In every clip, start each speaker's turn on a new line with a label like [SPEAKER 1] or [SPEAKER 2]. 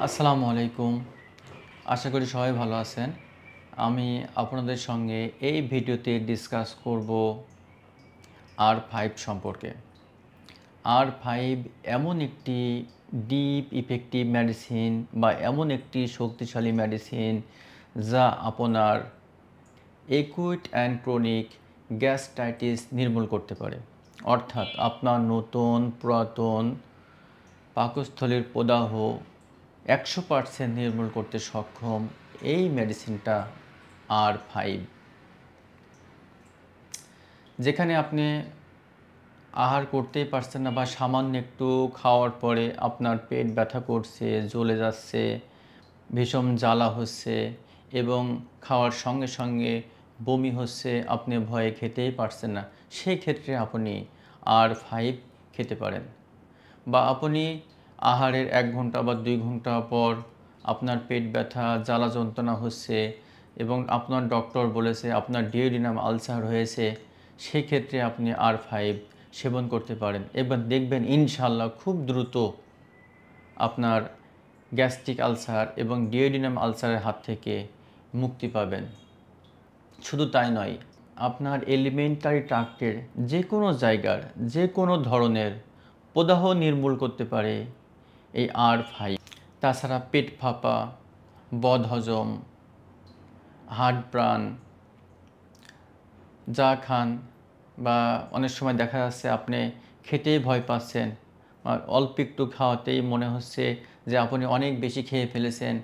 [SPEAKER 1] আসসালামু আলাইকুম। আশা করি সবাই ভালো আছেন। আমি আপনাদের সঙ্গে এই ভিডিওতে ডিসকাস করব R5 সম্পর্কে। R5 এমন একটি ডিপ ইফেক্টিভ মেডিসিন বা এমন একটি শক্তিশালী মেডিসিন যা আপনার একুইট অ্যান্ড ক্রনিক গ্যাস্ট্রাইটিস নির্মূল করতে পারে। অর্থাৎ আপনার নতুন পুরাতন পাকস্থলীর প্রদাহ 100% নির্মূল করতে সক্ষম এই মেডিসিনটা R5। যেখানে আপনি আহার করতেই পারছেন না বা সামান্য একটু খাওয়ার পরে আপনার পেট ব্যথা করছে, জ্বলে যাচ্ছে, ভীষণ জ্বালা হচ্ছে এবং খাওয়ার সঙ্গে সঙ্গে বমি হচ্ছে, আপনি ভয়ে খেতেই পারছেন না, সেই ক্ষেত্রে আপনি R5 খেতে পারেন। বা আপনি আহারের 1 ঘন্টা বা 2 ঘন্টা পর আপনার পেট ব্যথা, জ্বালা যন্ত্রণা হচ্ছে এবং আপনার ডক্টর বলেছে আপনার ডিওডিনাম আলসার হয়েছে, সেক্ষেত্রে আপনি R5 সেবন করতে পারেন। এবার দেখবেন ইনশাআল্লাহ খুব দ্রুত আপনার গ্যাস্ট্রিক আলসার এবং ডিওডিনাম আলসারের হাত থেকে মুক্তি পাবেন। শুধু তাই নয়, আপনার এলিমেন্টারি ট্র্যাক্টের যে কোনো জায়গার যে কোনো ধরনের প্রদাহ নির্মূল করতে পারে এই R5। তাছাড়া পেট ফাঁপা, বদহজম, হার্টবার্ন, যা খান বা অনেক সময় দেখা যাচ্ছে আপনি খেতেই ভয় পাচ্ছেন, অল্প একটু খাওয়াতেই মনে হচ্ছে যে আপনি অনেক বেশি খেয়ে ফেলেছেন,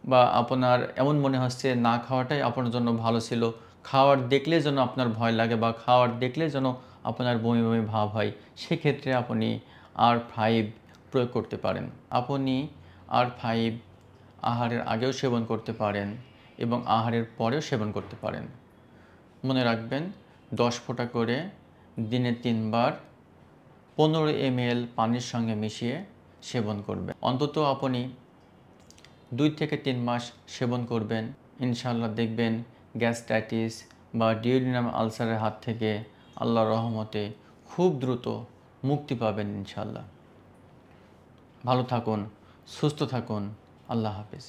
[SPEAKER 1] বা আপনার এমন মনে হচ্ছে না খাওয়াটাই আপনার জন্য ভালো ছিল, খাওয়ার দেখলে যেন আপনার ভয় লাগে বা খাওয়ার দেখলে যেন আপনার বমি বমি ভাব হয়, সেক্ষেত্রে আপনি R5 প্রয়োগ করতে পারেন। আপনি R5 আহারের আগেও সেবন করতে পারেন এবং আহারের পরেও সেবন করতে পারেন। মনে রাখবেন 10 ফোঁটা করে দিনে 3 বার 15 ml পানির সঙ্গে মিশিয়ে সেবন করবেন। অন্তত আপনি 2 থেকে 3 মাস সেবন করবেন, ইনশাআল্লাহ দেখবেন গ্যাস্ট্রাইটিস বা ডিওডিনাম আলসারের হাত থেকে আল্লাহর রহমতে খুব দ্রুত মুক্তি পাবেন ইনশাআল্লাহ। ভালো থাকুন, সুস্থ থাকুন। আল্লাহ হাফেজ।